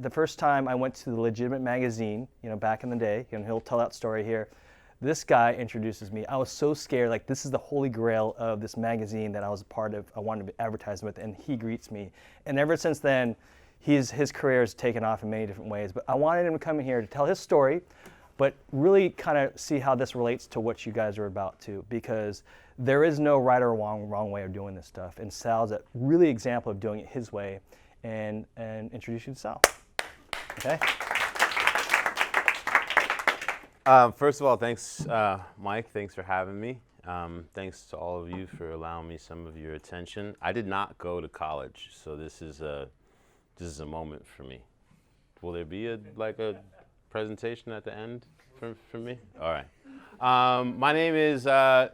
The first time I went to the legitimate magazine, back in the day, he'll tell that story here. This guy introduces me. I was so scared, like this is the holy grail of this magazine that I was a part of, I wanted to be advertising with, and he greets me. And ever since then, his career has taken off in many different ways. But I wanted him to come in here to tell his story, but really kind of see how this relates to what you guys are about too, because there is no right or wrong way of doing this stuff. And Sal's a really example of doing it his way, and introduce you to Sal. Okay. First of all, thanks, Mike. Thanks for having me. Thanks to all of you for allowing me some of your attention. I did not go to college, so this is a moment for me. Will there be a presentation at the end for me? All right. My name is Selema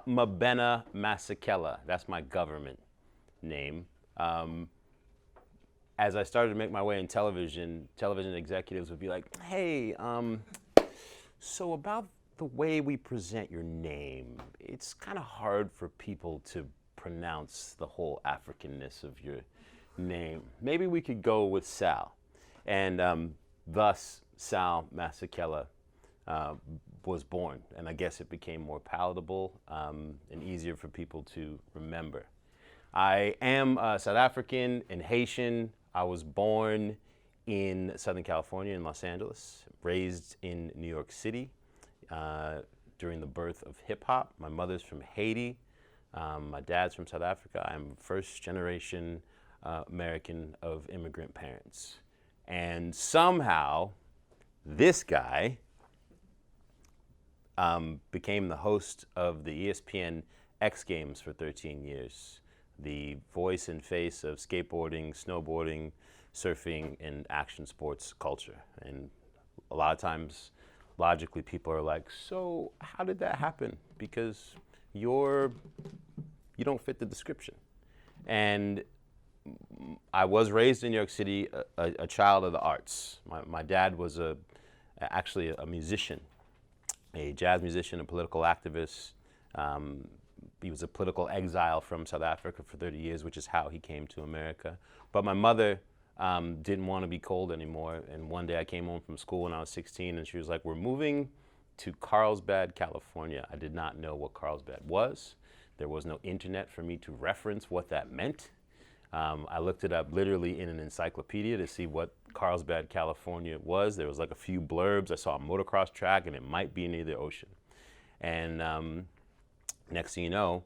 Mabena Masekela. That's my government name. As I started to make my way in television executives would be like, hey, so about the way we present your name, it's kind of hard for people to pronounce the whole Africanness of your name. Maybe we could go with Sal. And thus, Sal Masekela was born. And I guess it became more palatable and easier for people to remember. I am South African and Haitian. I was born in Southern California, in Los Angeles, raised in New York City during the birth of hip hop. My mother's from Haiti. My dad's from South Africa. I'm first generation American of immigrant parents. And somehow, this guy became the host of the ESPN X Games for 13 years. The voice and face of skateboarding, snowboarding, surfing, and action sports culture. And a lot of times, logically, people are like, so how did that happen? Because you don't fit the description. And I was raised in New York City, a child of the arts. My dad was actually a musician, a jazz musician, a political activist. He was a political exile from South Africa for 30 years, which is how he came to America. But my mother didn't want to be cold anymore. And one day I came home from school when I was 16, and she was like, we're moving to Carlsbad, California. I did not know what Carlsbad was. There was no internet for me to reference what that meant. I looked it up literally in an encyclopedia to see what Carlsbad, California was. There was like a few blurbs. I saw a motocross track, and it might be near the ocean. And next thing you know,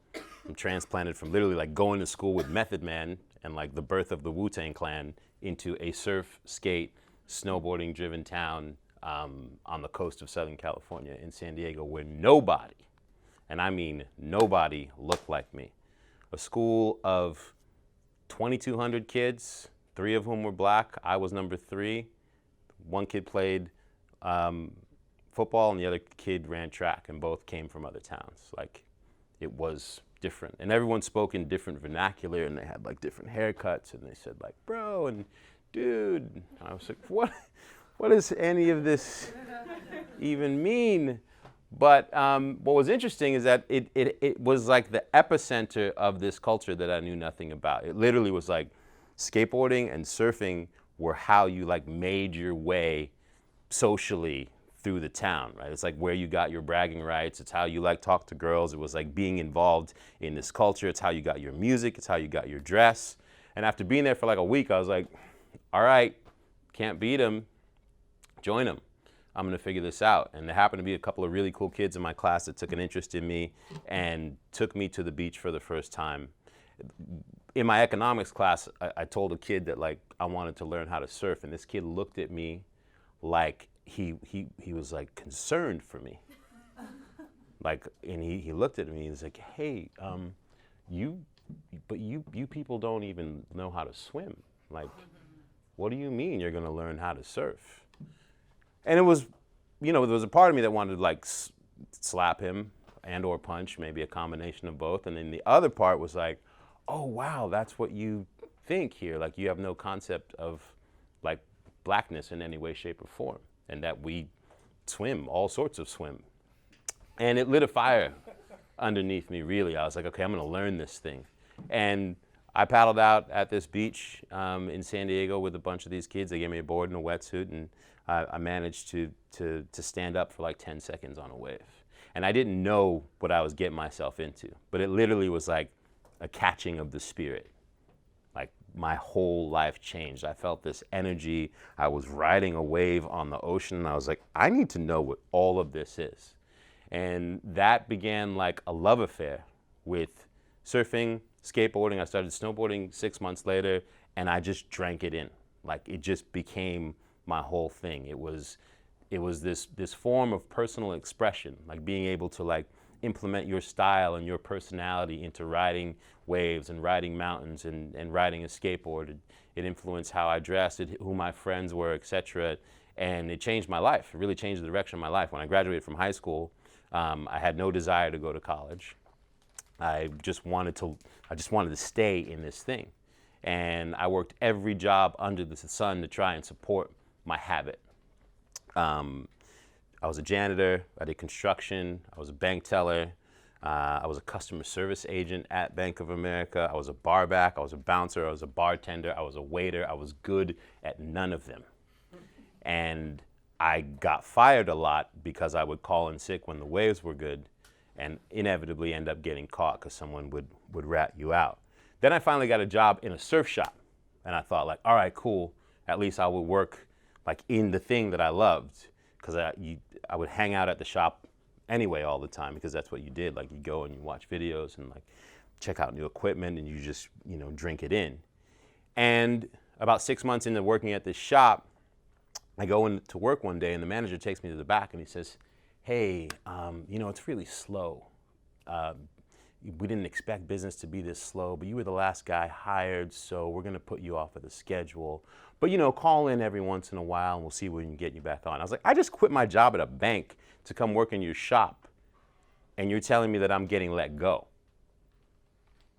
I'm transplanted from literally like going to school with Method Man and like the birth of the Wu-Tang Clan into a surf, skate, snowboarding driven town on the coast of Southern California in San Diego, where nobody, and I mean nobody, looked like me. A school of 2,200 kids, 3 of whom were black. I was number 3. One kid played football and the other kid ran track, and both came from other towns. Like, it was different. And everyone spoke in different vernacular, and they had like different haircuts, and they said like, bro and dude. And I was like, what does any of this even mean? But what was interesting is that it was like the epicenter of this culture that I knew nothing about. It literally was like skateboarding and surfing were how you like made your way socially through the town, right? It's like where you got your bragging rights. It's how you like talk to girls. It was like being involved in this culture. It's how you got your music. It's how you got your dress. And after being there for like a week, I was like, all right, can't beat them. Join them. I'm gonna figure this out. And there happened to be a couple of really cool kids in my class that took an interest in me and took me to the beach for the first time. In my economics class, I told a kid that like I wanted to learn how to surf, and this kid looked at me like he was like concerned for me. Like, and he looked at me and he's like, hey, you people don't even know how to swim. Like, what do you mean you're gonna learn how to surf? And it was, there was a part of me that wanted to like slap him and or punch, maybe a combination of both. And then the other part was like, oh wow, that's what you think here. Like, you have no concept of like blackness in any way, shape, or form. And that we swim, all sorts of swim. And it lit a fire underneath me, really. I was like, okay, I'm gonna learn this thing. And I paddled out at this beach in San Diego with a bunch of these kids. They gave me a board and a wetsuit, and I managed to stand up for like 10 seconds on a wave. And I didn't know what I was getting myself into, but it literally was like a catching of the spirit. Like my whole life changed. I felt this energy. I was riding a wave on the ocean, and I was like, I need to know what all of this is. And that began like a love affair with surfing, skateboarding. I started snowboarding 6 months later, and I just drank it in. Like it just became my whole thing. It was this form of personal expression, like being able to like implement your style and your personality into riding waves and riding mountains and riding a skateboard. It influenced how I dressed, who my friends were, etc. And it changed my life. It really changed the direction of my life. When I graduated from high school, I had no desire to go to college. I just wanted to stay in this thing. And I worked every job under the sun to try and support my habit. I was a janitor, I did construction, I was a bank teller, I was a customer service agent at Bank of America, I was a barback, I was a bouncer, I was a bartender, I was a waiter. I was good at none of them. And I got fired a lot because I would call in sick when the waves were good and inevitably end up getting caught because someone would rat you out. Then I finally got a job in a surf shop, and I thought like, all right, cool, at least I would work like in the thing that I loved, because I would hang out at the shop anyway all the time, because that's what you did. Like you go and you watch videos and like check out new equipment, and you just, you know, drink it in. And about 6 months into working at this shop, I go in to work one day, and the manager takes me to the back and he says, hey, you know, it's really slow. We didn't expect business to be this slow, but you were the last guy hired, so we're gonna put you off of the schedule. But you know, call in every once in a while and we'll see if we can get you back on. I was like, I just quit my job at a bank to come work in your shop, and you're telling me that I'm getting let go.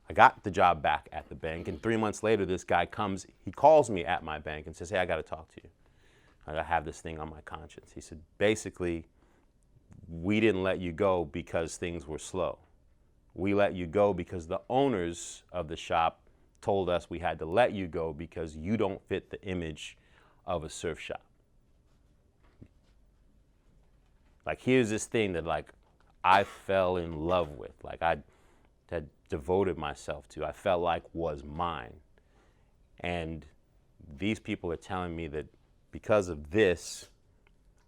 I got the job back at the bank, and 3 months later, this guy comes, he calls me at my bank and says, hey, I gotta talk to you. I have this thing on my conscience. He said, basically, we didn't let you go because things were slow. We let you go because the owners of the shop told us we had to let you go because you don't fit the image of a surf shop. Like, here's this thing that like I fell in love with, like I had devoted myself to, I felt like was mine. And these people are telling me that because of this,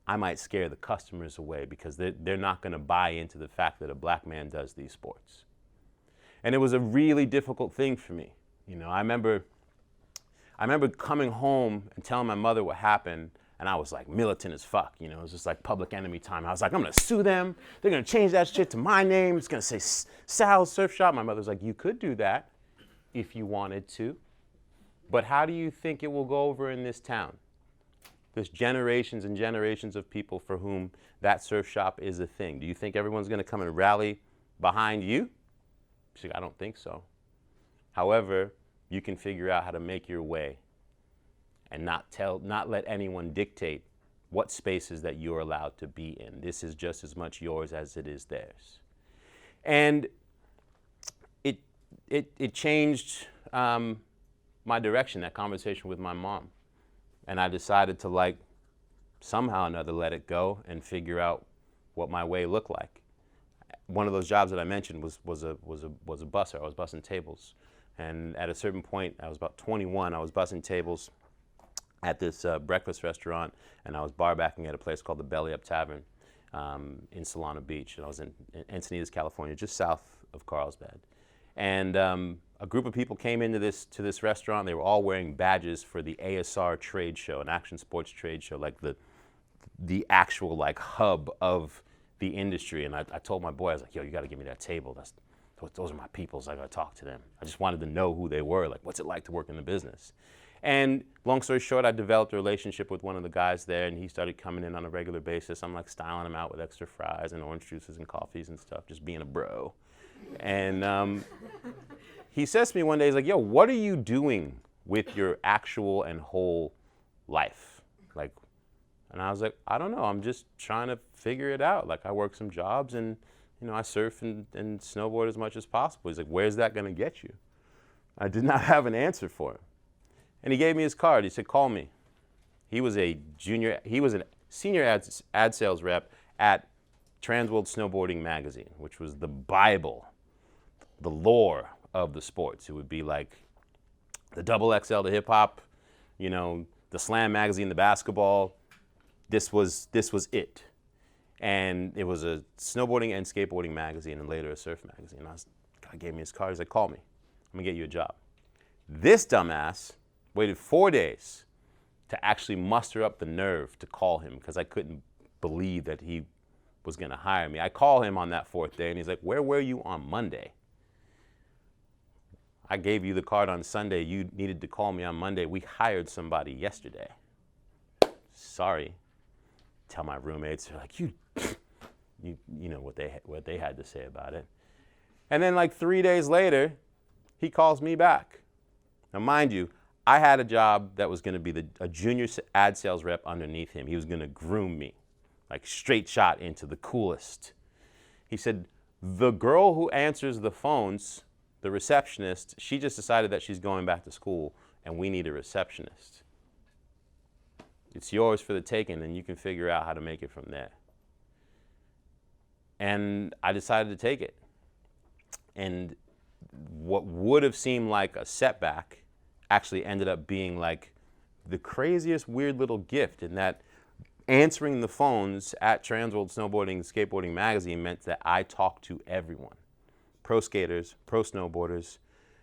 I might scare the customers away because they're not going to buy into the fact that a black man does these sports. And it was a really difficult thing for me. You know, I remember coming home and telling my mother what happened, and I was like militant as fuck. You know, it was just like Public Enemy time. I was like, I'm going to sue them. They're going to change that shit to my name. It's going to say Sal's Surf Shop. My mother's like, you could do that if you wanted to. But how do you think it will go over in this town? There's generations and generations of people for whom that surf shop is a thing. Do you think everyone's going to come and rally behind you? She's like, I don't think so. However, you can figure out how to make your way and not let anyone dictate what spaces that you're allowed to be in. This is just as much yours as it is theirs. And it changed my direction, that conversation with my mom. And I decided to like somehow or another let it go and figure out what my way looked like. One of those jobs that I mentioned was a busser. I was bussing tables. And at a certain point, I was about 21, I was bussing tables at this breakfast restaurant, and I was barbacking at a place called the Belly Up Tavern in Solana Beach. And I was in Encinitas, California, just south of Carlsbad. And a group of people came into this restaurant. They were all wearing badges for the ASR trade show, an action sports trade show, like the actual like hub of the industry. And I told my boy, I was like, yo, you got to give me that table. Those are my peoples. I got to talk to them. I just wanted to know who they were. Like, what's it like to work in the business? And long story short, I developed a relationship with one of the guys there, and he started coming in on a regular basis. I'm like styling him out with extra fries and orange juices and coffees and stuff, just being a bro. And he says to me one day, he's like, yo, what are you doing with your actual and whole life? Like, and I was like, I don't know. I'm just trying to figure it out. Like, I work some jobs, and I surf and snowboard as much as possible. He's like, where's that going to get you? I did not have an answer for him. And he gave me his card. He said, call me. He was a senior ad sales rep at Transworld Snowboarding Magazine, which was the Bible, the lore of the sports. It would be like the Double XL to hip hop, the Slam magazine, the basketball. This was it. And it was a snowboarding and skateboarding magazine, and later a surf magazine. God gave me his card. He's like, call me. I'm gonna get you a job. This dumbass waited 4 days to actually muster up the nerve to call him, because I couldn't believe that he was gonna hire me. I call him on that 4th day, and he's like, where were you on Monday? I gave you the card on Sunday. You needed to call me on Monday. We hired somebody yesterday. Sorry. Tell my roommates, they're like, you know what they had to say about it. And then like 3 days later, he calls me back. Now mind you, I had a job that was gonna be a junior ad sales rep underneath him. He was gonna groom me, like straight shot into the coolest. He said, the girl who answers the phones, the receptionist, she just decided that she's going back to school and we need a receptionist. It's yours for the taking, and you can figure out how to make it from there. And I decided to take it. And what would have seemed like a setback actually ended up being like the craziest weird little gift, in that answering the phones at Transworld Snowboarding and Skateboarding Magazine meant that I talked to everyone. Pro skaters, pro snowboarders,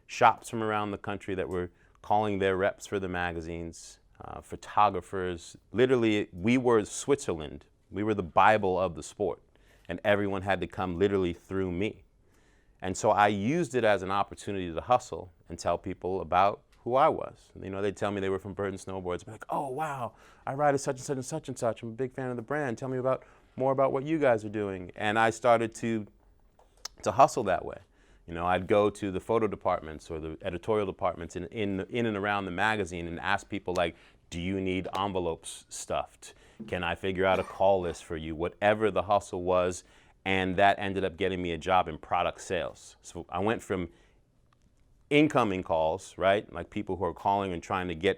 shops from around the country that were calling their reps for the magazines, photographers. Literally, we were Switzerland. We were the Bible of the sport, and everyone had to come literally through me. And so I used it as an opportunity to hustle and tell people about who I was. They'd tell me they were from Burton Snowboards. I'd be like, oh, wow, I ride a such and such and such and such. I'm a big fan of the brand. Tell me more about what you guys are doing. And I started to hustle that way. I'd go to the photo departments or the editorial departments in and around the magazine and ask people like, do you need envelopes stuffed? Can I figure out a call list for you? Whatever the hustle was, and that ended up getting me a job in product sales. So I went from incoming calls, right? Like people who are calling and trying to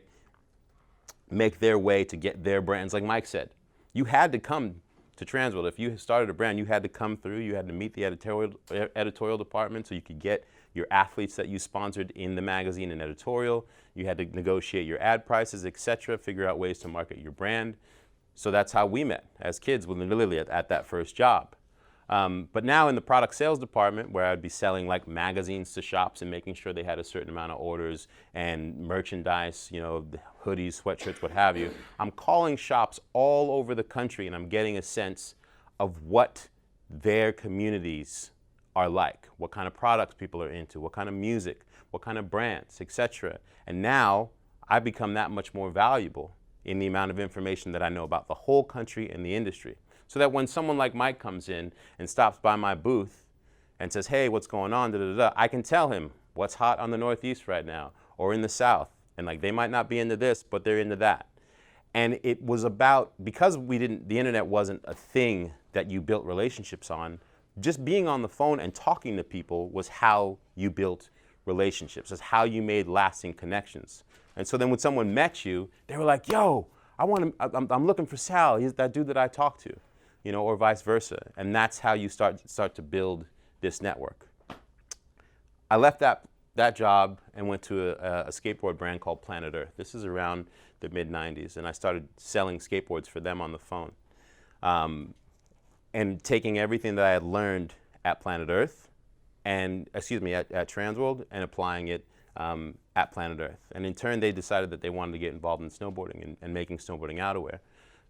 make their way to get their brands. Like Mike said, you had to come to Transworld. If you started a brand, you had to come through, you had to meet the editorial department so you could get your athletes that you sponsored in the magazine and editorial. You had to negotiate your ad prices, etc., figure out ways to market your brand. So that's how we met as kids, literally at that first job. But now in the product sales department, where I'd be selling like magazines to shops and making sure they had a certain amount of orders and merchandise, hoodies, sweatshirts, what have you, I'm calling shops all over the country and I'm getting a sense of what their communities are like, what kind of products people are into, what kind of music, what kind of brands, etc. And now I become that much more valuable in the amount of information that I know about the whole country and the industry. So that when someone like Mike comes in and stops by my booth and says, hey, what's going on, I can tell him what's hot on the Northeast right now or in the South. And like, they might not be into this, but they're into that. And it was about, because the internet wasn't a thing that you built relationships on, just being on the phone and talking to people was how you built relationships. It's how you made lasting connections. And so then when someone met you, they were like, yo, I'm looking for Sal. He's that dude that I talked to, or vice versa. And that's how you start to build this network. I left that job and went to a skateboard brand called Planet Earth. This is around the mid-90s, and I started selling skateboards for them on the phone. And taking everything that I had learned at Planet Earth, at Transworld, and applying it at Planet Earth. And in turn, they decided that they wanted to get involved in snowboarding and making snowboarding outerwear.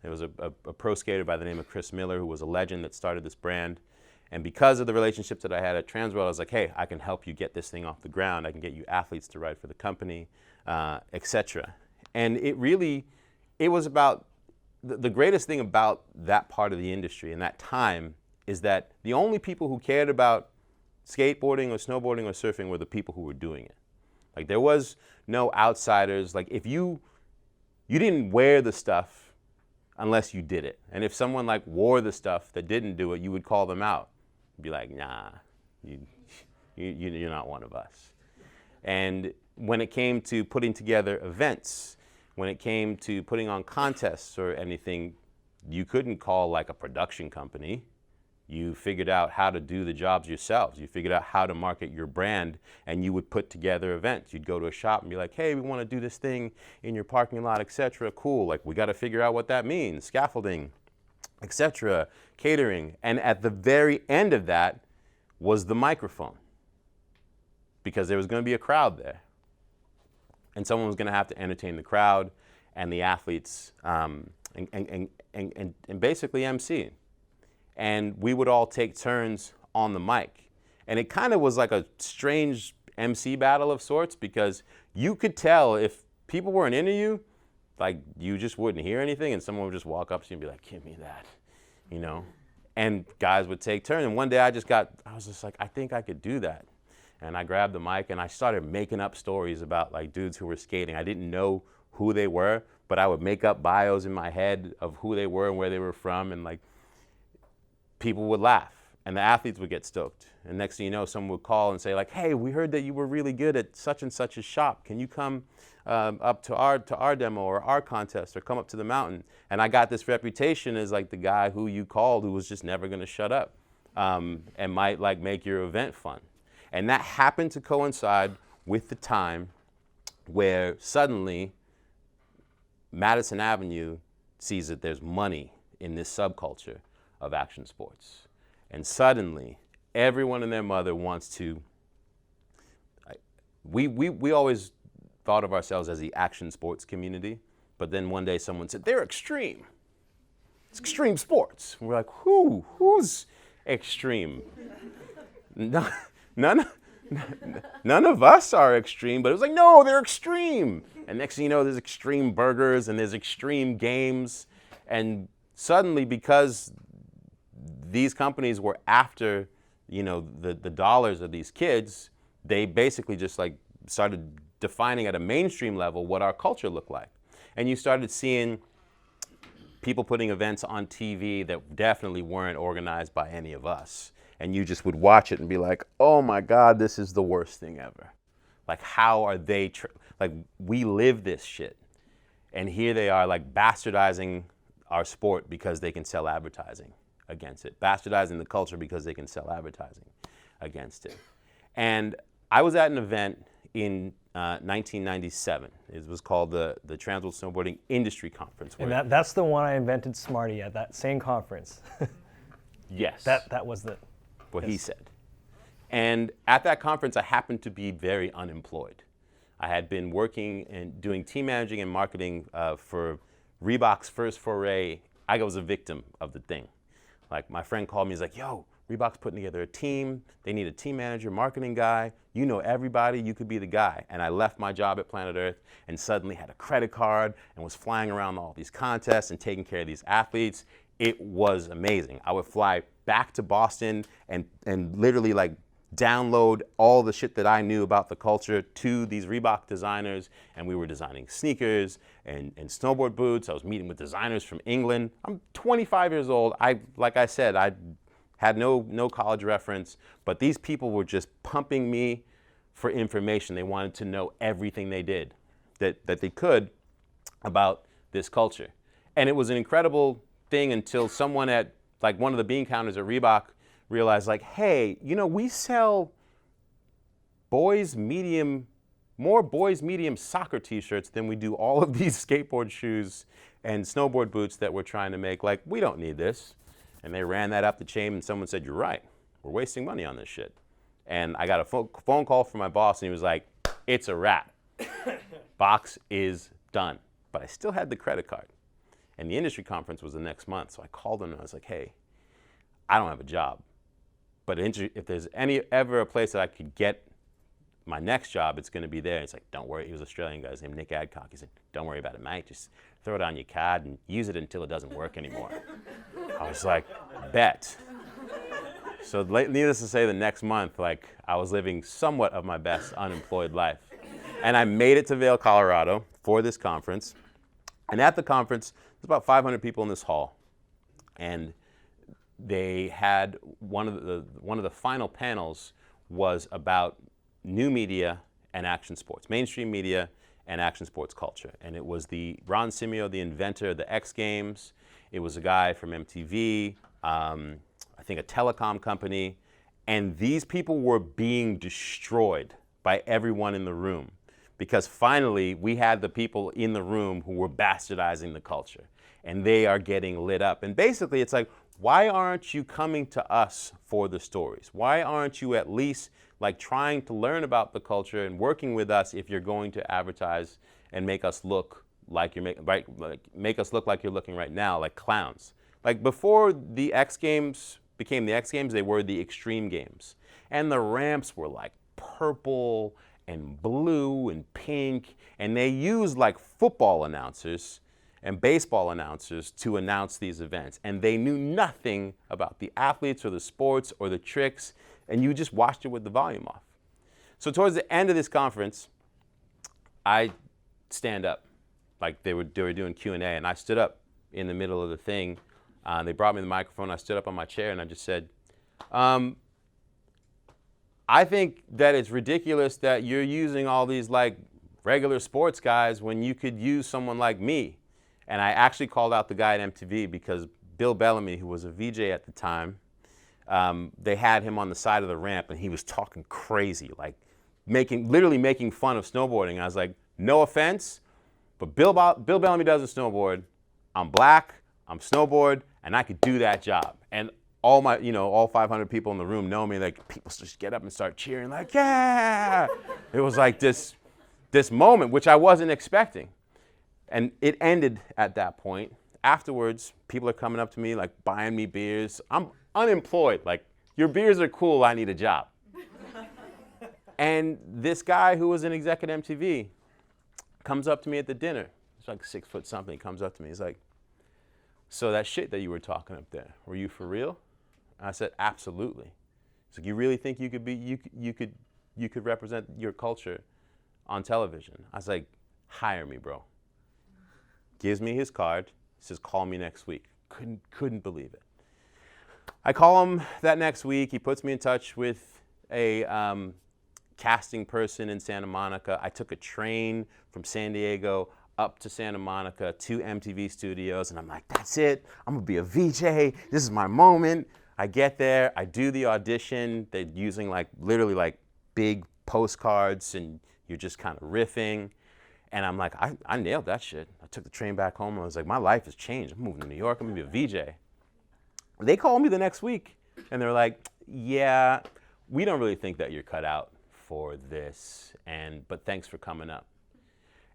There was a pro skater by the name of Chris Miller, who was a legend that started this brand. And because of the relationships that I had at Transworld, I was like, hey, I can help you get this thing off the ground. I can get you athletes to ride for the company, etc. And it was about, the greatest thing about that part of the industry and that time is that the only people who cared about skateboarding or snowboarding or surfing were the people who were doing it. Like, there was no outsiders. Like, if you didn't wear the stuff unless you did it. And if someone like wore the stuff that didn't do it, you would call them out. Be like, nah, you're not one of us. And when it came to putting together events, when it came to putting on contests or anything, you couldn't call like a production company. You figured out how to do the jobs yourselves. You figured out how to market your brand, and you would put together events. You'd go to a shop and be like, hey, we want to do this thing in your parking lot, etc. Cool. Like, we got to figure out what that means. Scaffolding, etc. Catering. And at the very end of that was the microphone, because there was going to be a crowd there. And someone was going to have to entertain the crowd and the athletes and basically MC. And we would all take turns on the mic. And it kind of was like a strange MC battle of sorts, because you could tell if people weren't into you, like you just wouldn't hear anything, and someone would just walk up to you and be like, give me that, you know? And guys would take turns. And one day I was just like, I think I could do that. And I grabbed the mic and I started making up stories about like dudes who were skating. I didn't know who they were, but I would make up bios in my head of who they were and where they were from, and like people would laugh and the athletes would get stoked. And next thing you know, someone would call and say like, hey, we heard that you were really good at such and such a shop. Can you come up to our demo or our contest, or come up to the mountain? And I got this reputation as like the guy who you called who was just never gonna shut up and might like make your event fun. And that happened to coincide with the time where suddenly Madison Avenue sees that there's money in this subculture of action sports. And suddenly, everyone and their mother wants to, we always thought of ourselves as the action sports community, but then one day someone said, they're extreme. It's extreme sports. And we're like, who's extreme? None of us are extreme, but it was like, no, they're extreme. And next thing you know, there's extreme burgers and there's extreme games. And suddenly, because these companies were after, you know, the dollars of these kids, they basically just like started defining at a mainstream level what our culture looked like. And you started seeing people putting events on TV that definitely weren't organized by any of us. And you just would watch it and be like, oh my God, this is the worst thing ever. Like, how are they, like, we live this shit. And here they are, like, bastardizing our sport because they can sell advertising against it. Bastardizing the culture because they can sell advertising against it. And I was at an event in 1997. It was called the Transworld Snowboarding Industry Conference. And that's the one I invented Smarty at, that same conference. Yes. That was the... What he said. And at that conference, I happened to be very unemployed. I had been working and doing team managing and marketing for Reebok's first foray. I was a victim of the thing. Like, my friend called me, he's like, yo, Reebok's putting together a team. They need a team manager, marketing guy. You know everybody, you could be the guy. And I left my job at Planet Earth and suddenly had a credit card and was flying around all these contests and taking care of these athletes. It was amazing. I would fly back to Boston and literally like download all the shit that I knew about the culture to these Reebok designers, and we were designing sneakers and snowboard boots. I was meeting with designers from England. I'm 25 years old. Like I said, I had no college reference, but these people were just pumping me for information. They wanted to know everything they did that they could about this culture. And it was an incredible thing until someone at like one of the bean counters at Reebok realized like, hey, you know, we sell more boys medium soccer t-shirts than we do all of these skateboard shoes and snowboard boots that we're trying to make. Like, we don't need this. And they ran that up the chain and someone said, you're right, we're wasting money on this shit. And I got a phone call from my boss and he was like, it's a wrap. Box is done. But I still had the credit card. And the industry conference was the next month. So I called him and I was like, hey, I don't have a job. But if there's ever a place that I could get my next job, it's going to be there. And he's like, don't worry. He was an Australian guy. His name Nick Adcock. He said, don't worry about it, mate. Just throw it on your card and use it until it doesn't work anymore. I was like, bet. So needless to say, the next month, like, I was living somewhat of my best unemployed life. And I made it to Vail, Colorado for this conference. And at the conference, there's about 500 people in this hall. And they had one of the final panels was about new media and action sports, mainstream media and action sports culture. And it was Ron Simeo, the inventor of the X Games. It was a guy from MTV, I think a telecom company. And these people were being destroyed by everyone in the room, because finally we had the people in the room who were bastardizing the culture, and they are getting lit up. And basically it's like, why aren't you coming to us for the stories? Why aren't you at least like trying to learn about the culture and working with us if you're going to advertise and make us look like make us look like you're looking right now, like clowns? Like before the X Games became the X Games, they were the Extreme Games. And the ramps were like purple and blue and pink, and they used like football announcers and baseball announcers to announce these events. And they knew nothing about the athletes or the sports or the tricks, and you just watched it with the volume off. So towards the end of this conference, I stand up, like they were doing Q&A, and I stood up in the middle of the thing. They brought me the microphone. I stood up on my chair and I just said, I think that it's ridiculous that you're using all these like regular sports guys when you could use someone like me. And I actually called out the guy at MTV because Bill Bellamy, who was a VJ at the time, they had him on the side of the ramp and he was talking crazy, like literally making fun of snowboarding. I was like, no offense, but Bill Bellamy doesn't snowboard. I'm black, I'm snowboard, and I could do that job. And all my, all 500 people in the room know me. Like, people just get up and start cheering, like, yeah! It was like this moment, which I wasn't expecting. And it ended at that point. Afterwards, people are coming up to me, like, buying me beers. I'm unemployed. Like, your beers are cool, I need a job. And this guy who was an exec at MTV comes up to me at the dinner. He's like 6 foot something. He comes up to me. He's like, so that shit that you were talking up there, were you for real? I said, absolutely. He's like, you really think you could represent your culture on television? I was like, hire me, bro. Gives me his card, says, call me next week. Couldn't believe it. I call him that next week. He puts me in touch with a casting person in Santa Monica. I took a train from San Diego up to Santa Monica to MTV Studios, and I'm like, that's it. I'm gonna be a VJ. This is my moment. I get there, I do the audition. They're using literally big postcards, and you're just kind of riffing. And I'm like, I nailed that shit. I took the train back home, and I was like, my life has changed. I'm moving to New York, I'm gonna be a VJ. They called me the next week, and they're like, yeah, we don't really think that you're cut out for this, but thanks for coming up.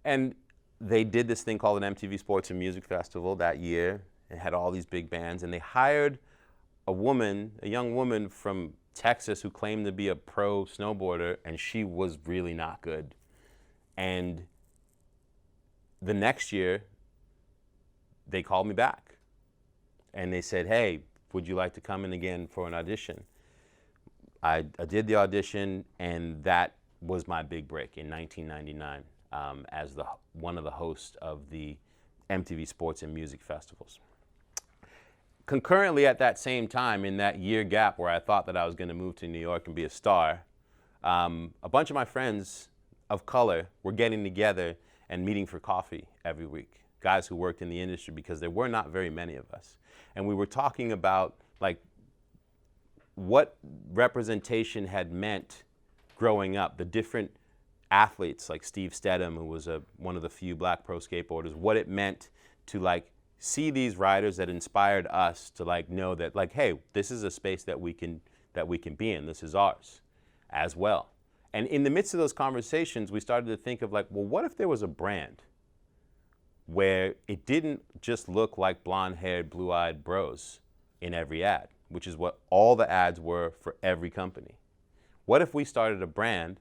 And they did this thing called an MTV Sports and Music Festival that year. It had all these big bands, and they hired a young woman from Texas who claimed to be a pro snowboarder, and she was really not good. And the next year, they called me back, and they said, hey, would you like to come in again for an audition? I did the audition, and that was my big break in 1999 as one of the hosts of the MTV Sports and Music Festivals. Concurrently at that same time, in that year gap where I thought that I was going to move to New York and be a star, a bunch of my friends of color were getting together and meeting for coffee every week, guys who worked in the industry, because there were not very many of us. And we were talking about what representation had meant growing up, the different athletes like Steve Stedham, who was one of the few black pro skateboarders, what it meant to see these riders that inspired us to know that hey, this is a space that we can be in, this is ours as well. And in the midst of those conversations, we started to think of well, what if there was a brand where it didn't just look like blonde-haired, blue-eyed bros in every ad, which is what all the ads were for every company. What if we started a brand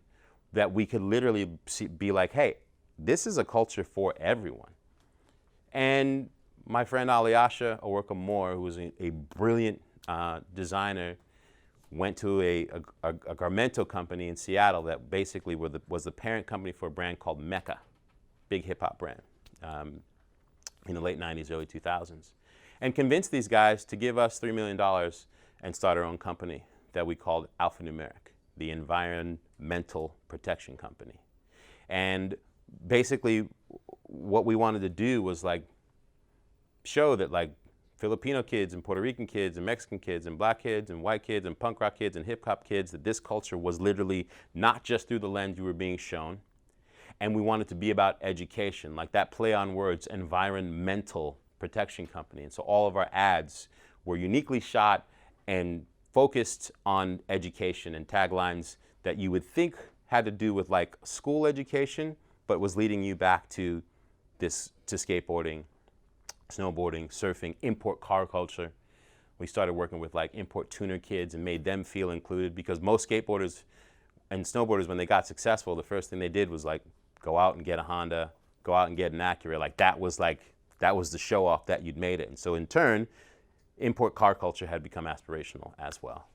that we could literally be like, hey, this is a culture for everyone? And my friend Alyasha Aworka Moore, who was a brilliant designer, went to a Garmento company in Seattle that basically was the parent company for a brand called MECA, big hip hop brand, in the late 90s, early 2000s. and convinced these guys to give us $3 million and start our own company that we called Alphanumeric, the Environmental Protection Company. And basically what we wanted to do was like show that like Filipino kids and Puerto Rican kids and Mexican kids and black kids and white kids and punk rock kids and hip hop kids, that this culture was literally not just through the lens you were being shown. And we wanted to be about education, like that play on words, Environmental Protection Company. And so all of our ads were uniquely shot and focused on education and taglines that you would think had to do with like school education, but was leading you back to skateboarding, snowboarding, surfing, import car culture. We started working with like import tuner kids and made them feel included, because most skateboarders and snowboarders, when they got successful, the first thing they did was like go out and get a Honda, go out and get an Acura. Like that was the show off that you'd made it. And so in turn, import car culture had become aspirational as well.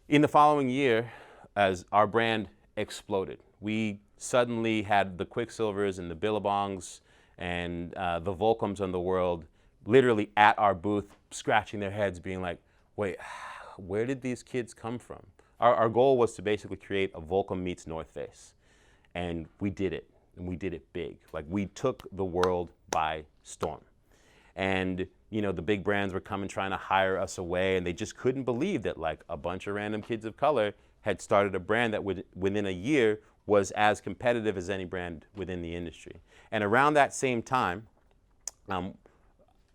In the following year, as our brand exploded, we suddenly had the Quicksilvers and the Billabongs and the Volcoms of the world literally at our booth, scratching their heads, being like, wait, where did these kids come from? Our goal was to basically create a Volcom meets North Face. And we did it, and we did it big. Like, we took the world by storm. And, you know, the big brands were coming trying to hire us away, and they just couldn't believe that, like, a bunch of random kids of color had started a brand that within a year was as competitive as any brand within the industry. And around that same time, the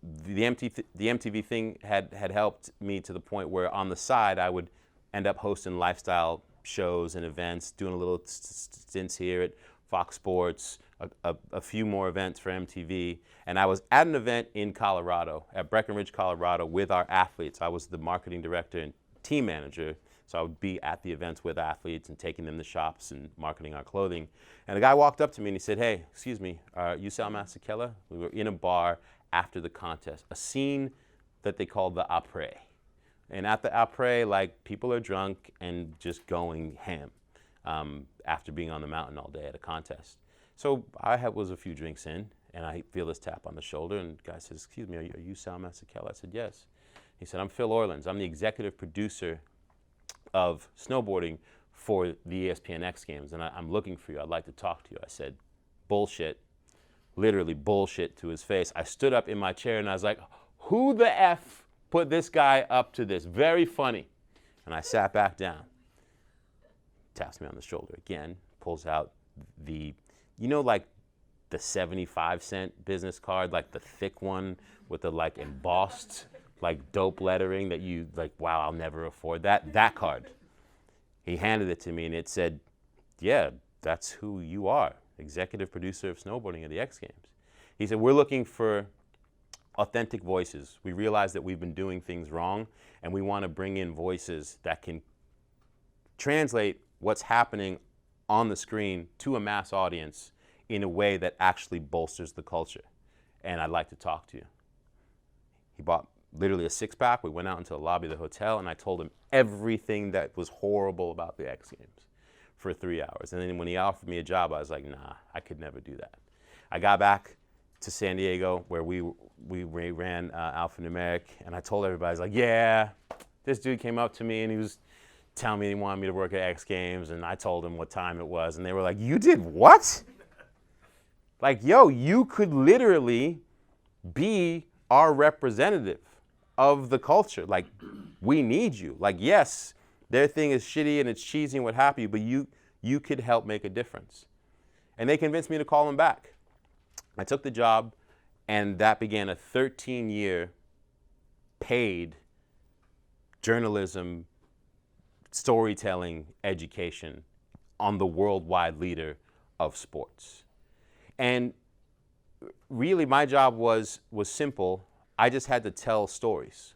MTV thing had helped me to the point where on the side I would end up hosting lifestyle shows and events, doing a little stints here at Fox Sports, a few more events for MTV. And I was at an event in Colorado, at Breckenridge, Colorado, with our athletes. I was the marketing director and team manager, so I would be at the events with athletes and taking them to shops and marketing our clothing. And a guy walked up to me and he said, "Hey, excuse me, you sell Masekela?" We were in a bar after the contest, a scene that they called the après. And at the après, like, people are drunk and just going ham after being on the mountain all day at a contest. So I was a few drinks in, and I feel this tap on the shoulder, and the guy says, "Excuse me, are you Sal Masekela?" I said, "Yes." He said, "I'm Phil Orleans. I'm the executive producer of snowboarding for the ESPN X Games, and I'm looking for you. I'd like to talk to you." I said, "Bullshit." Literally bullshit to his face. I stood up in my chair, and I was like, "Who the F put this guy up to this? Very funny." And I sat back down. Taps me on the shoulder again, pulls out the, you know, like the 75-cent business card, like the thick one with the like embossed, like dope lettering that you like, wow, I'll never afford that. That card. He handed it to me and it said, "Yeah, that's who you are, executive producer of snowboarding at the X Games." He said, "We're looking for authentic voices. We realize that we've been doing things wrong, and we want to bring in voices that can translate what's happening on the screen to a mass audience in a way that actually bolsters the culture. And I'd like to talk to you." He bought literally a six-pack. We went out into the lobby of the hotel, and I told him everything that was horrible about the X Games for 3 hours. And then when he offered me a job, I was like, nah, I could never do that. I got back to San Diego, where we ran Alphanumeric, and I told everybody, I was like, "Yeah, this dude came up to me and he was telling me he wanted me to work at X Games," and I told him what time it was, and they were like, "You did what?" Like, yo, you could literally be our representative of the culture. Like, we need you. Like, yes, their thing is shitty and it's cheesy and what have you, but you could help make a difference. And they convinced me to call them back. I took the job, and that began a 13-year paid journalism, storytelling education on the worldwide leader of sports. And really, my job was simple. I just had to tell stories.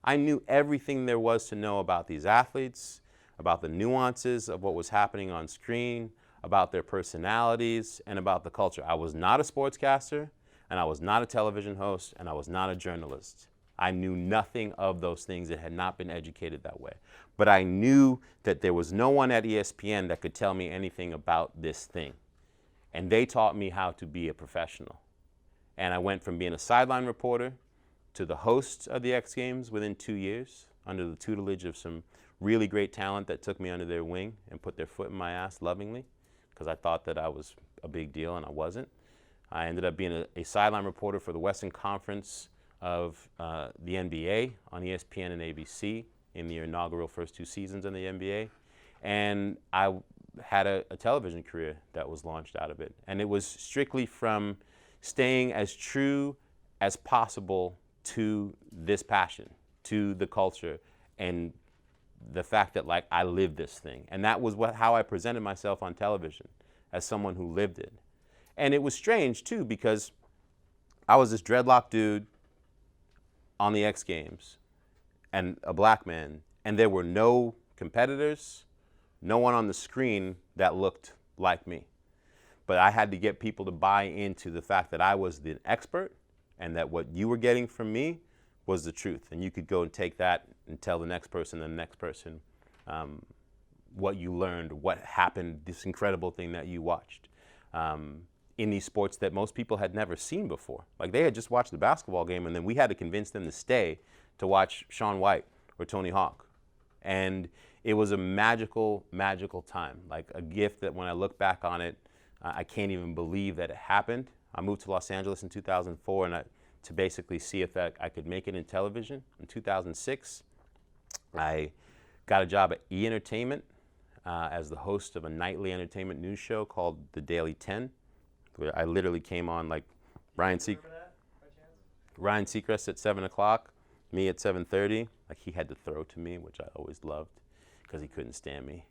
I knew everything there was to know about these athletes, about the nuances of what was happening on screen, about their personalities, and about the culture. I was not a sportscaster, and I was not a television host, and I was not a journalist. I knew nothing of those things and had not been educated that way. But I knew that there was no one at ESPN that could tell me anything about this thing. And they taught me how to be a professional. And I went from being a sideline reporter to the host of the X Games within 2 years, under the tutelage of some really great talent that took me under their wing and put their foot in my ass lovingly, because I thought that I was a big deal and I wasn't. I ended up being a sideline reporter for the Western Conference of the NBA on ESPN and ABC in the inaugural first 2 seasons of the NBA. And I had a television career that was launched out of it. And it was strictly from staying as true as possible to this passion, to the culture, and the fact that like I lived this thing. And that was how I presented myself on television, as someone who lived it. And it was strange too, because I was this dreadlock dude on the X Games and a black man, and there were no competitors, no one on the screen that looked like me. But I had to get people to buy into the fact that I was the expert and that what you were getting from me was the truth. And you could go and take that and tell the next person and the next person what you learned, what happened, this incredible thing that you watched in these sports that most people had never seen before. Like they had just watched the basketball game, and then we had to convince them to stay to watch Shaun White or Tony Hawk. And it was a magical, magical time, like a gift that when I look back on it, I can't even believe that it happened. I moved to Los Angeles in 2004 and to basically see if I could make it in television. In 2006, I got a job at E! Entertainment as the host of a nightly entertainment news show called The Daily 10, where I literally came on like Ryan Seacrest at 7 o'clock, me at 7:30. Like he had to throw to me, which I always loved because he couldn't stand me.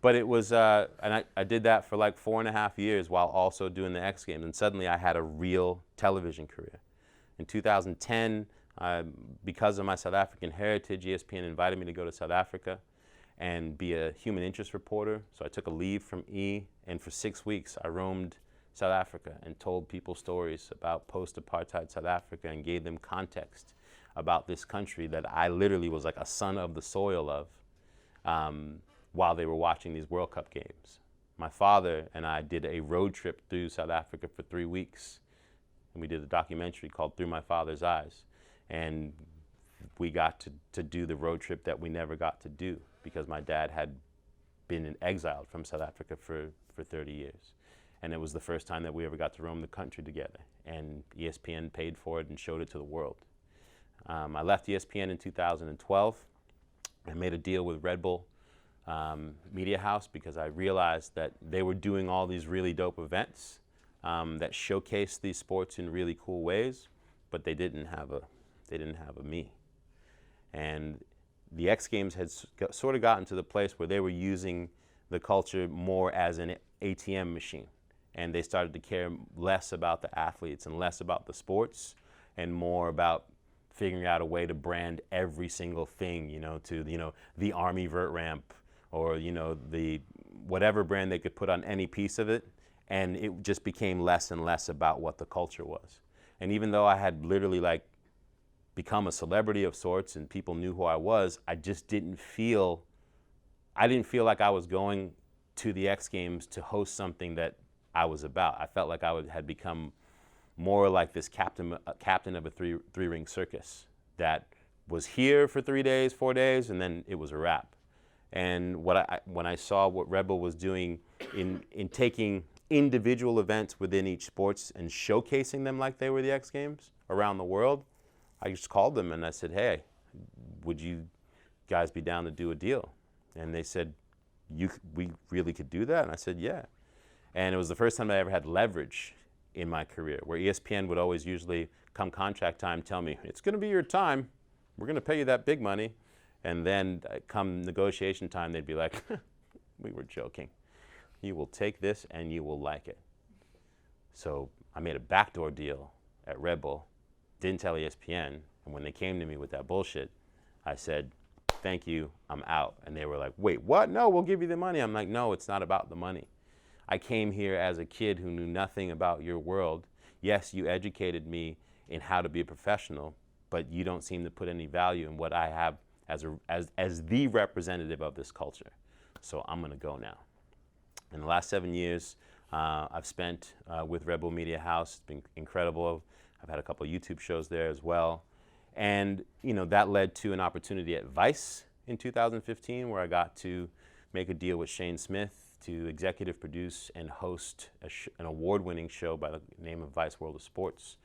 But it was, and I did that for like 4.5 years while also doing the X Games. And suddenly I had a real television career. In 2010, because of my South African heritage, ESPN invited me to go to South Africa and be a human interest reporter. So I took a leave from E! And for 6 weeks, I roamed South Africa and told people stories about post-apartheid South Africa and gave them context about this country that I literally was like a son of the soil of while they were watching these World Cup games. My father and I did a road trip through South Africa for 3 weeks. And we did a documentary called Through My Father's Eyes. And we got to do the road trip that we never got to do because my dad had been exiled from South Africa for 30 years. And it was the first time that we ever got to roam the country together. And ESPN paid for it and showed it to the world. I left ESPN in 2012. I made a deal with Red Bull Media House because I realized that they were doing all these really dope events that showcased these sports in really cool ways, but they didn't have a me. And the X Games had sort of gotten to the place where they were using the culture more as an ATM machine. And they started to care less about the athletes and less about the sports and more about figuring out a way to brand every single thing, to, the Army vert ramp or, the whatever brand they could put on any piece of it. And it just became less and less about what the culture was. And even though I had literally become a celebrity of sorts and people knew who I was, I didn't feel like I was going to the X Games to host something that I was about. I felt like I had become more like this captain of a three-ring circus that was here for 3 days, 4 days, and then it was a wrap. And when I saw what Red Bull was doing in taking individual events within each sports and showcasing them like they were the X Games around the world, I just called them and I said, hey, would you guys be down to do a deal? And they said, we really could do that? And I said, yeah. And it was the first time I ever had leverage in my career, where ESPN would always usually come contract time tell me, it's going to be your time. We're going to pay you that big money. And then come negotiation time, they'd be like, we were joking. You will take this and you will like it. So I made a backdoor deal at Red Bull, didn't tell ESPN. And when they came to me with that bullshit, I said, thank you, I'm out. And they were like, wait, what? No, we'll give you the money. I'm like, no, it's not about the money. I came here as a kid who knew nothing about your world. Yes, you educated me in how to be a professional, but you don't seem to put any value in what I have as the representative of this culture. So I'm gonna go now. In the last 7 years, I've spent with Red Bull Media House. It's been incredible. I've had a couple of YouTube shows there as well. And that led to an opportunity at Vice in 2015 where I got to make a deal with Shane Smith to executive produce and host an award-winning show by the name of Vice World of Sports.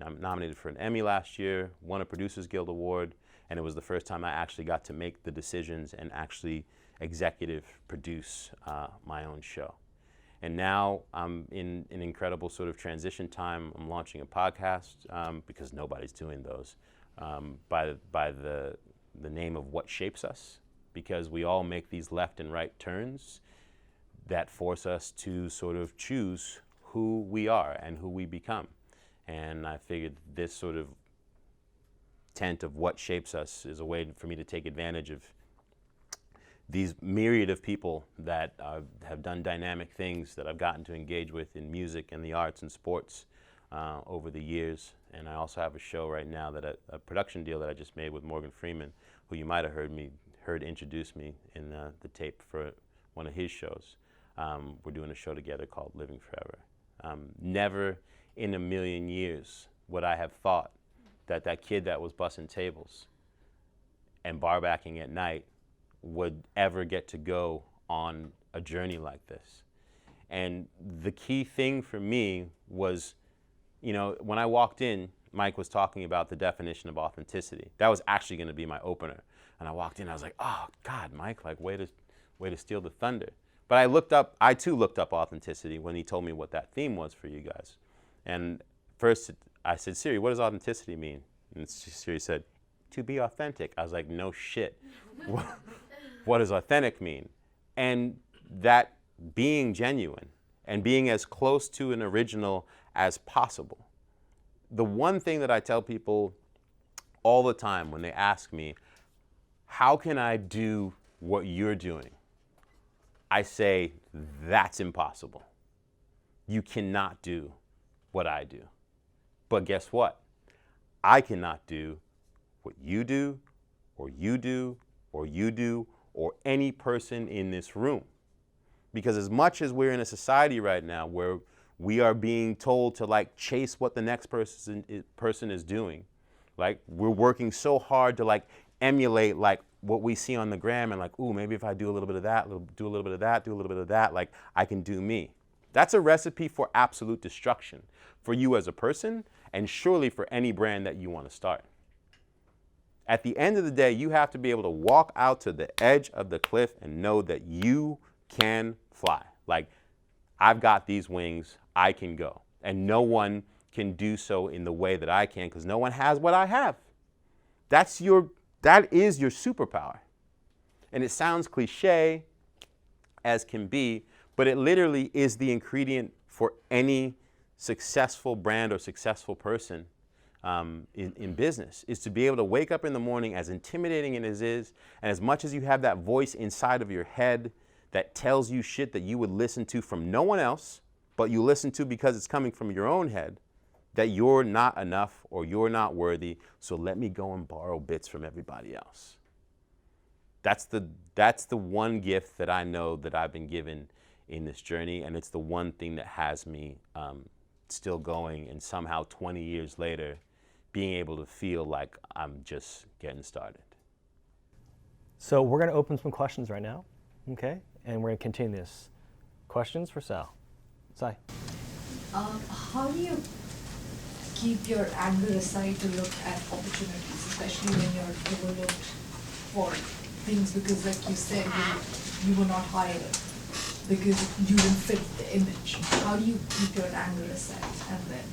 I'm nominated for an Emmy last year, won a Producers Guild Award, and it was the first time I actually got to make the decisions and actually executive produce my own show. And now I'm in an incredible sort of transition time. I'm launching a podcast because nobody's doing those by the name of What Shapes Us, because we all make these left and right turns that force us to sort of choose who we are and who we become. And I figured this sort of tent of What Shapes Us is a way for me to take advantage of these myriad of people that have done dynamic things that I've gotten to engage with in music and the arts and sports over the years. And I also have a show right now, a production deal that I just made with Morgan Freeman, who you might have heard introduce me in the tape for one of his shows. We're doing a show together called Living Forever. Never in a million years would I have thought that kid that was bussing tables and barbacking at night would ever get to go on a journey like this. And the key thing for me was, when I walked in, Mike was talking about the definition of authenticity. That was actually going to be my opener. And I walked in, I was like, oh God, Mike, like way to steal the thunder. But I too looked up authenticity when he told me what that theme was for you guys. And first I said, Siri, what does authenticity mean? And Siri said, to be authentic. I was like, no shit. What does authentic mean? And that being genuine and being as close to an original as possible. The one thing that I tell people all the time when they ask me, how can I do what you're doing? I say, that's impossible. You cannot do what I do. But guess what? I cannot do what you do, or you do, or you do, or any person in this room. Because as much as we're in a society right now where we are being told to chase what the next person is doing, we're working so hard to emulate what we see on the gram and ooh, maybe if I do a little bit of that, do a little bit of that, do a little bit of that, I can do me. That's a recipe for absolute destruction for you as a person and surely for any brand that you want to start. At the end of the day, you have to be able to walk out to the edge of the cliff and know that you can fly. I've got these wings, I can go. And no one can do so in the way that I can because no one has what I have. That is your superpower. And it sounds cliche as can be, but it literally is the ingredient for any successful brand or successful person in business, is to be able to wake up in the morning, as intimidating as it is, and as much as you have that voice inside of your head that tells you shit that you would listen to from no one else, but you listen to because it's coming from your own head, that you're not enough or you're not worthy, so let me go and borrow bits from everybody else. That's the one gift that I know that I've been given in this journey, and it's the one thing that has me still going, and somehow 20 years later, being able to feel like I'm just getting started. So we're going to open some questions right now, okay? And we're going to continue this. Questions for Sal. Sai. How do you keep your anger aside to look at opportunities, especially when you're overlooked for things because, like you said, you were not hired because you didn't fit the image? How do you keep your anger aside and then?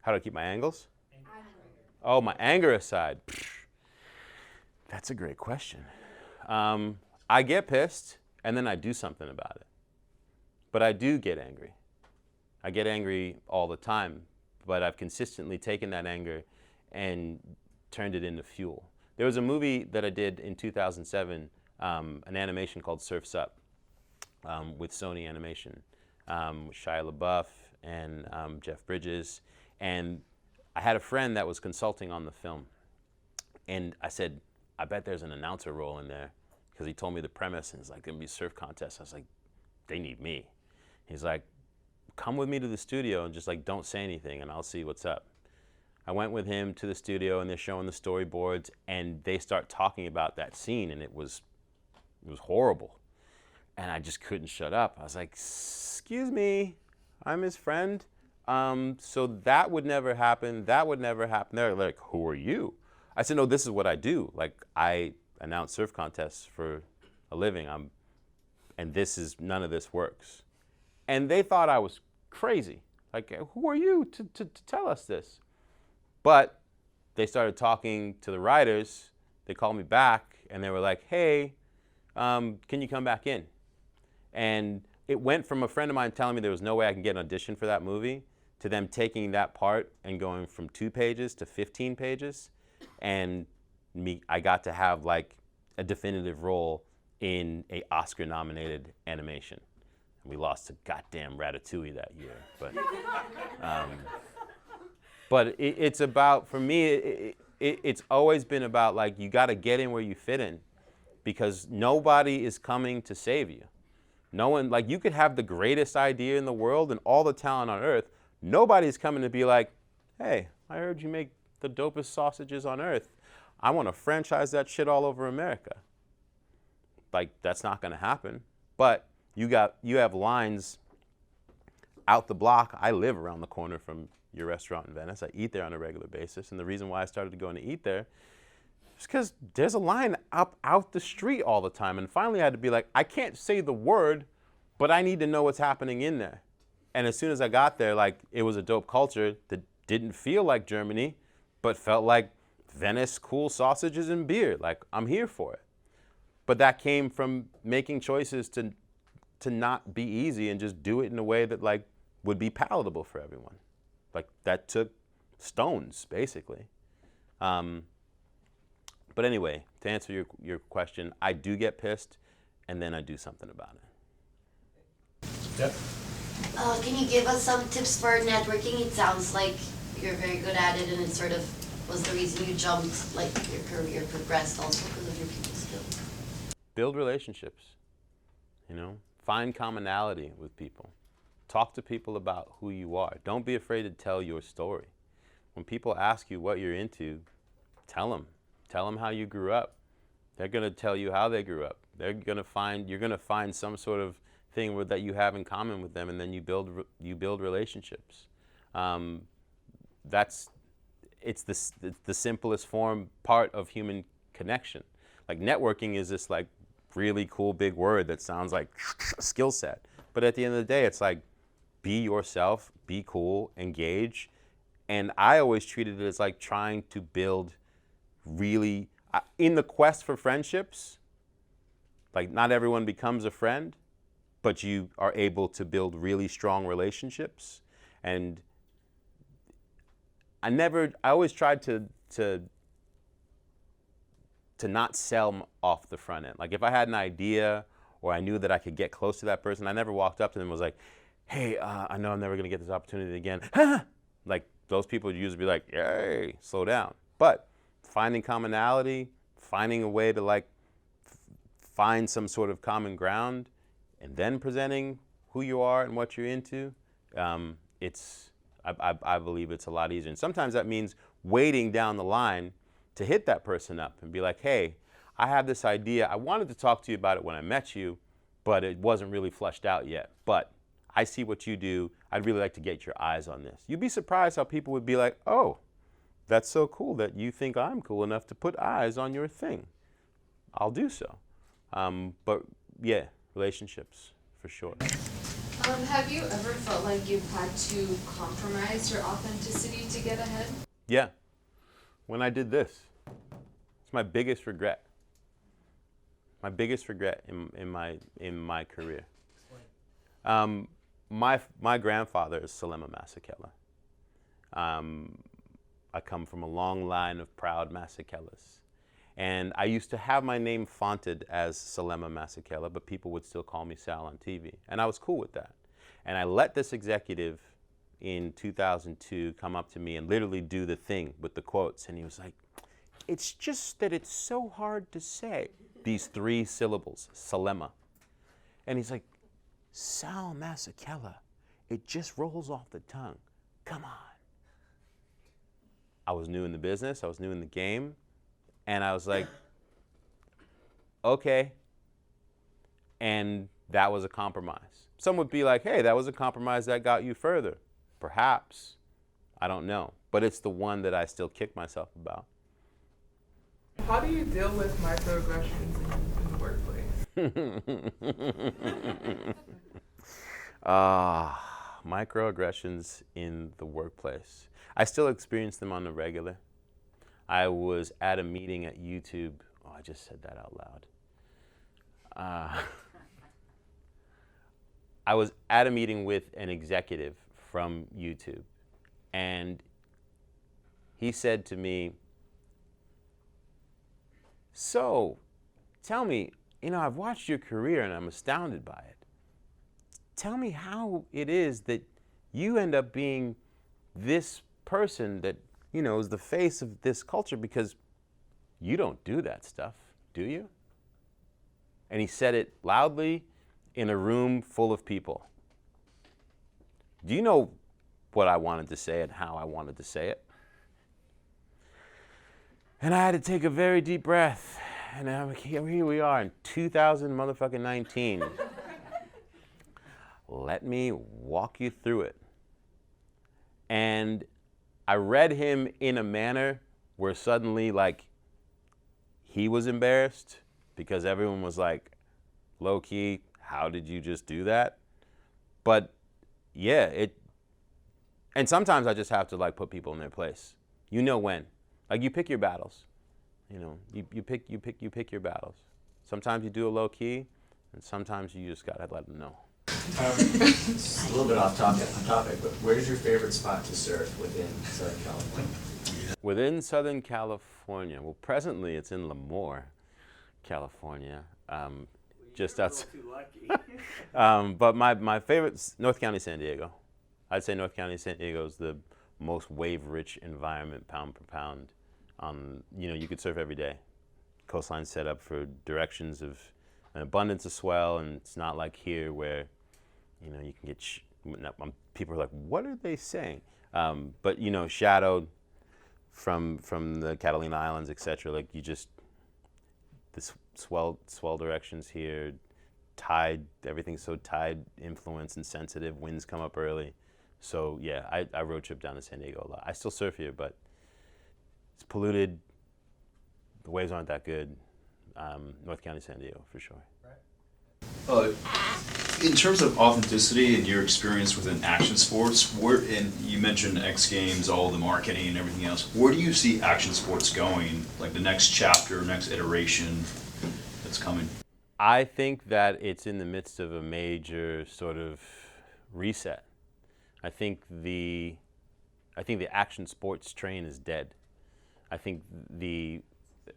How do I keep my angles? Oh, my anger aside. That's a great question. I get pissed and then I do something about it. But I do get angry. I get angry all the time, but I've consistently taken that anger and turned it into fuel. There was a movie that I did in 2007, an animation called Surf's Up with Sony Animation, with Shia LaBeouf and Jeff Bridges. And I had a friend that was consulting on the film. And I said, I bet there's an announcer role in there, because he told me the premise, and it's like going to be a surf contest. I was like, they need me. He's like, come with me to the studio and just don't say anything and I'll see what's up. I went with him to the studio, and they're showing the storyboards, and they start talking about that scene, and it was horrible. And I just couldn't shut up. I was like, excuse me, I'm his friend. So that would never happen. That would never happen. They're like, who are you? I said, no, this is what I do. Like, I announce surf contests for a living. And none of this works. And they thought I was crazy. Like, who are you to tell us this? But they started talking to the writers. They called me back, and they were like, hey, can you come back in? And it went from a friend of mine telling me there was no way I can get an audition for that movie to them taking that part and going from 2 pages to 15 pages. And I got to have like a definitive role in a Oscar-nominated animation. And we lost to goddamn Ratatouille that year. But it's about, for me, it's always been about like, you got to get in where you fit in, because nobody is coming to save you. No one, like, you could have the greatest idea in the world and all the talent on earth. Nobody's coming to be like, hey, I heard you make the dopest sausages on earth. I want to franchise that shit all over America. Like, that's not going to happen. But you have lines out the block. I live around the corner from your restaurant in Venice. I eat there on a regular basis. And the reason why I started going to eat there is because there's a line up out the street all the time. And finally I had to be like, I can't say the word, but I need to know what's happening in there. And as soon as I got there, like, it was a dope culture that didn't feel like Germany, but felt like Venice, cool sausages and beer. Like, I'm here for it. But that came from making choices to not be easy and just do it in a way that, like, would be palatable for everyone. Like, that took stones, basically. But anyway, to answer your question, I do get pissed, and then I do something about it. Yep. Can you give us some tips for networking? It sounds like you're very good at it, and it sort of was the reason you jumped, like, your career progressed also because of your people skills. Build relationships, find commonality with people. Talk to people about who you are. Don't be afraid to tell your story. When people ask you what you're into, tell them. Tell them how you grew up. They're going to tell you how they grew up. You're going to find some sort of thing that you have in common with them, and then you build relationships. It's the simplest part of human connection. Like, networking is this like really cool big word that sounds like a skill set. But at the end of the day, it's like, be yourself, be cool, engage. And I always treated it as like trying to build really, in the quest for friendships, like, not everyone becomes a friend, but you are able to build really strong relationships. And I always tried to not sell off the front end. Like, if I had an idea or I knew that I could get close to that person, I never walked up to them and was like, hey, I know I'm never gonna get this opportunity again. Like, those people would usually be like, hey, slow down. But finding commonality, finding a way to like find some sort of common ground, and then presenting who you are and what you're into, I believe it's a lot easier. And sometimes that means waiting down the line to hit that person up and be like, hey, I have this idea. I wanted to talk to you about it when I met you, but it wasn't really fleshed out yet. But I see what you do. I'd really like to get your eyes on this. You'd be surprised how people would be like, oh, that's so cool that you think I'm cool enough to put eyes on your thing. I'll do so. But yeah, relationships, for sure. Have you ever felt like you've had to compromise your authenticity to get ahead? Yeah. When I did this, it's my biggest regret. My biggest regret in my career. My grandfather is Selema Masekela. I come from a long line of proud Masekelas. And I used to have my name fonted as Selema Masekela, but people would still call me Sal on TV. And I was cool with that. And I let this executive in 2002 come up to me and literally do the thing with the quotes. And he was like, it's just that it's so hard to say these 3 syllables, Selema. And he's like, Sal Masekela, it just rolls off the tongue. Come on. I was new in the business, I was new in the game, and I was like, okay. And that was a compromise. Some would be like, hey, that was a compromise that got you further. Perhaps. I don't know. But it's the one that I still kick myself about. How do you deal with microaggressions in the workplace? Microaggressions in the workplace. I still experience them on the regular. I was at a meeting at YouTube. Oh, I just said that out loud. I was at a meeting with an executive from YouTube, and he said to me, so, tell me, I've watched your career and I'm astounded by it. Tell me how it is that you end up being this person that, is the face of this culture, because you don't do that stuff, do you? And he said it loudly in a room full of people. Do you know what I wanted to say and how I wanted to say it? And I had to take a very deep breath. And I'm like, here we are in 2019. Let me walk you through it. And I read him in a manner where suddenly, he was embarrassed because everyone was like, low key, how did you just do that? But yeah, and sometimes I just have to put people in their place. You know when. You pick your battles. You pick your battles. Sometimes you do it low key, and sometimes you just gotta let them know. It's a little bit off topic, but where's your favorite spot to surf within Southern California? Within Southern California, well, presently it's in Lemoore, California, just outside. But my favorite's North County, San Diego. I'd say North County, San Diego is the most wave-rich environment, pound per pound. You could surf every day. Coastline set up for directions of an abundance of swell, and it's not like here where, you can get, people are like, what are they saying? But, shadowed from the Catalina Islands, etc. The swell directions here, tide, everything's so tide influenced and sensitive, winds come up early. So yeah, I road trip down to San Diego a lot. I still surf here, but it's polluted. The waves aren't that good. North County, San Diego, for sure. In terms of authenticity and your experience within action sports, and you mentioned X Games, all the marketing and everything else, where do you see action sports going, the next chapter, next iteration that's coming? I think that it's in the midst of a major sort of reset. I think the action sports train is dead. I think the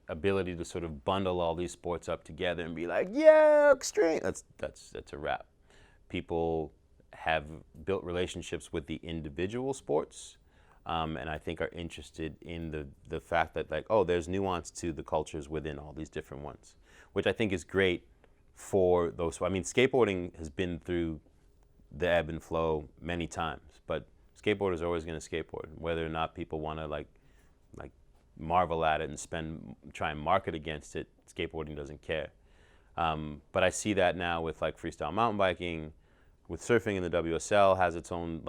ability to sort of bundle all these sports up together and be like, yeah, extreme, that's a wrap. People have built relationships with the individual sports, and I think are interested in the fact that there's nuance to the cultures within all these different ones, which I think is great for those. Skateboarding has been through the ebb and flow many times, but skateboarders are always going to skateboard, whether or not people want to marvel at it and try and market against it. Skateboarding doesn't care. But I see that now with freestyle mountain biking, with surfing, and the WSL has its own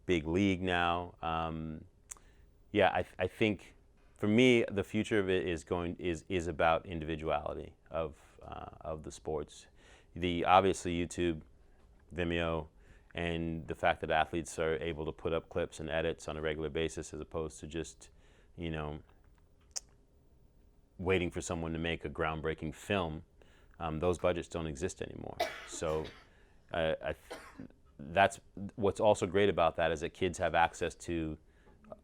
big league now. I think for me the future of it is about individuality of the sports. Obviously YouTube, Vimeo, and the fact that athletes are able to put up clips and edits on a regular basis as opposed to just waiting for someone to make a groundbreaking film. Those budgets don't exist anymore. So that's what's also great about that, is that kids have access to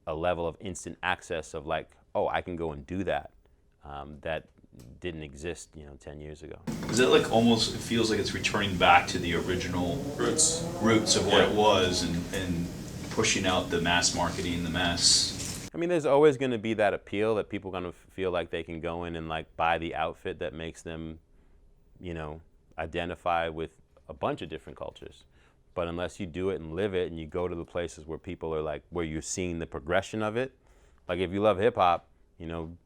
a level of instant access of oh, I can go and do that. That didn't exist 10 years ago. Is it almost, it feels like it's returning back to the original roots of what it was, and pushing out the mass marketing, the mass. There's always going to be that appeal that people are going to feel like they can go in and buy the outfit that makes them, identify with a bunch of different cultures. But unless you do it and live it, and you go to the places where people are where you're seeing the progression of it, Like if you love hip hop, you know,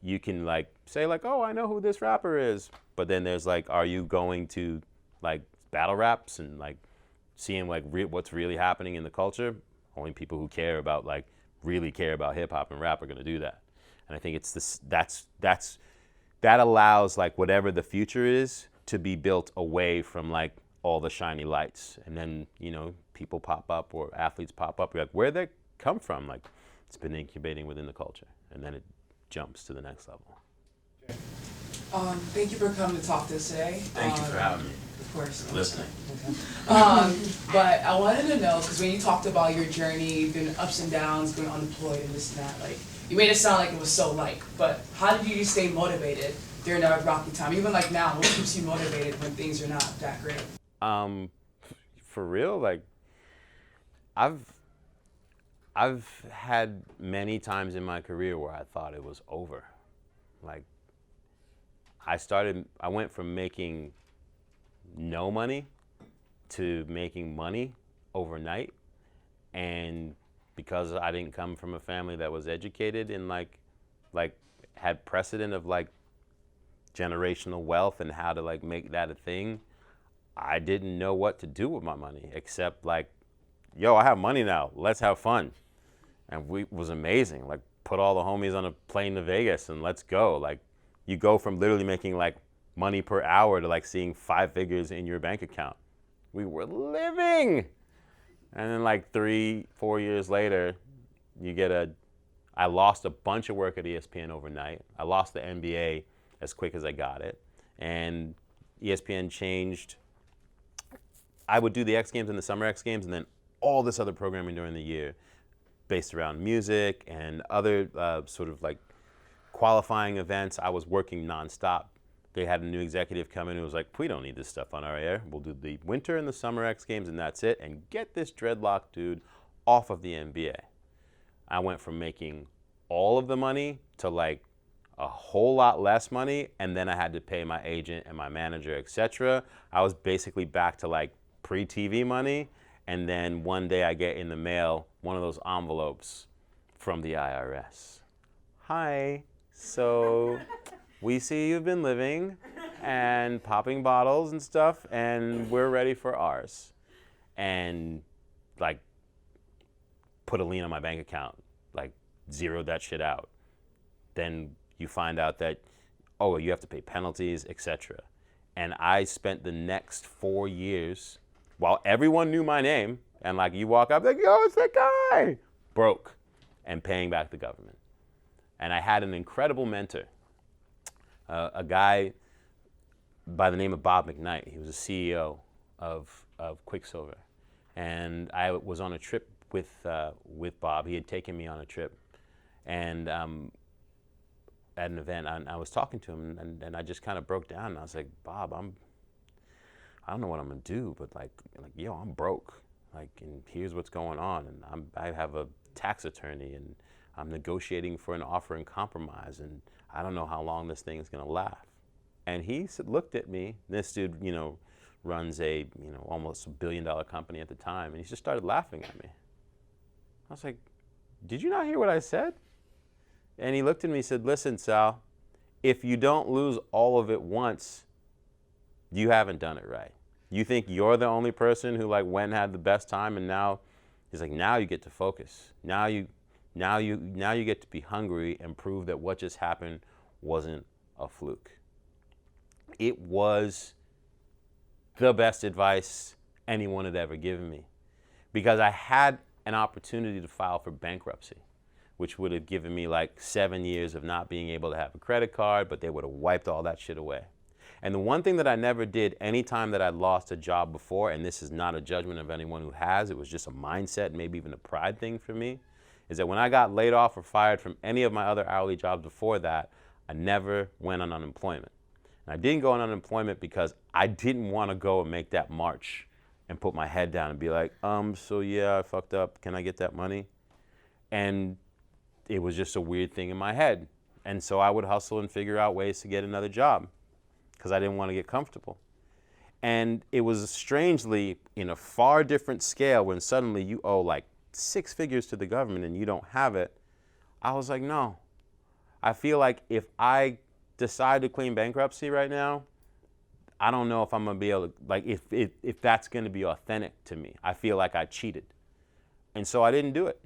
you can like say like, oh, I know who this rapper is. But then there's like, are you going to like battle raps and like seeing like what's really happening in the culture? Only people who care about like really care about hip hop and rap are going to do that. And I think it's this that allows like whatever the future is to be built away from like all the shiny lights. And then, you know, people pop up or athletes pop up. You're like, where'd they come from? Like it's been incubating within the culture, and then it jumps to the next level. Thank you for coming to talk to us today. Thank you for having me. Of course. Listening. But I wanted to know, because when you talked about your journey, been ups and downs, being unemployed and this and that, like, you made it sound like it was so light, but how did you stay motivated during that rocky time? Even like now, what keeps you motivated when things are not that great? For real, like, I've had many times in my career where I thought it was over. Like, I went from making no money to making money overnight. And because I didn't come from a family that was educated and like had precedent of like generational wealth and how to like make that a thing, I didn't know what to do with my money except like, yo, I have money now, let's have fun. And it was amazing. Like, put all the homies on a plane to Vegas and let's go. Like, you go from literally making like money per hour to like seeing 5 figures in your bank account. We were living. And then like 3-4 years later, I lost a bunch of work at ESPN overnight. I lost the MBA as quick as I got it. And ESPN changed. I would do the X Games and the Summer X Games and then all this other programming during the year based around music and other sort of like qualifying events. I was working nonstop. They had a new executive come in who was like, we don't need this stuff on our air. We'll do the winter and the summer X Games and that's it. And get this dreadlock dude off of the NBA. I went from making all of the money to like a whole lot less money. And then I had to pay my agent and my manager, etc. I was basically back to like pre-TV money. And then one day I get in the mail one of those envelopes from the IRS. Hi, so we see you've been living and popping bottles and stuff, and we're ready for ours. And like, put a lien on my bank account, like zeroed that shit out. Then you find out that, oh, you have to pay penalties, etc. And I spent the next 4 years, while everyone knew my name, and like you walk up like, yo, it's that guy, broke and paying back the government. And I had an incredible mentor, a guy by the name of Bob McKnight. He was a CEO of Quicksilver. And I was on a trip with Bob. He had taken me on a trip. And at an event, and I was talking to him, and I just kind of broke down. And I was like, Bob, I don't know what I'm gonna do, but like, yo, I'm broke. Like, and here's what's going on. And I have a tax attorney, and I'm negotiating for an offer in compromise, and I don't know how long this thing is gonna last. And he looked at me. This dude, you know, runs a, you know, almost $1 billion company at the time, and he just started laughing at me. I was like, did you not hear what I said? And he looked at me and said, listen, Sal, if you don't lose all of it once, you haven't done it right. You think you're the only person who like went and had the best time, and now he's like, now you get to focus. Now you get to be hungry and prove that what just happened wasn't a fluke. It was the best advice anyone had ever given me, because I had an opportunity to file for bankruptcy, which would have given me like 7 years of not being able to have a credit card, but they would have wiped all that shit away. And the one thing that I never did anytime that I'd lost a job before, and this is not a judgment of anyone who has, it was just a mindset, maybe even a pride thing for me, is that when I got laid off or fired from any of my other hourly jobs before that, I never went on unemployment. And I didn't go on unemployment because I didn't want to go and make that march and put my head down and be like, so yeah, I fucked up, can I get that money? And it was just a weird thing in my head. And so I would hustle and figure out ways to get another job because I didn't want to get comfortable. And it was strangely in a far different scale when suddenly you owe like 6 figures to the government and you don't have it, I was like, no. I feel like if I decide to claim bankruptcy right now, I don't know if I'm gonna be able to, like, if that's gonna be authentic to me. I feel like I cheated. And so I didn't do it.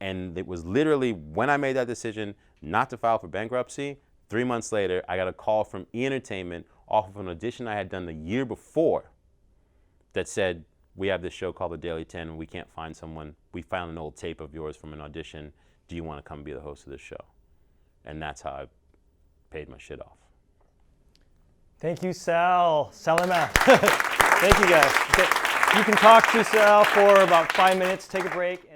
And it was literally when I made that decision not to file for bankruptcy, 3 months later, I got a call from E! Entertainment off of an audition I had done the year before that said, we have this show called The Daily 10 and we can't find someone. We found an old tape of yours from an audition. Do you want to come be the host of this show? And that's how I paid my shit off. Thank you, Sal. Selema. Thank you, guys. Okay. You can talk to Sal for about 5 minutes, take a break.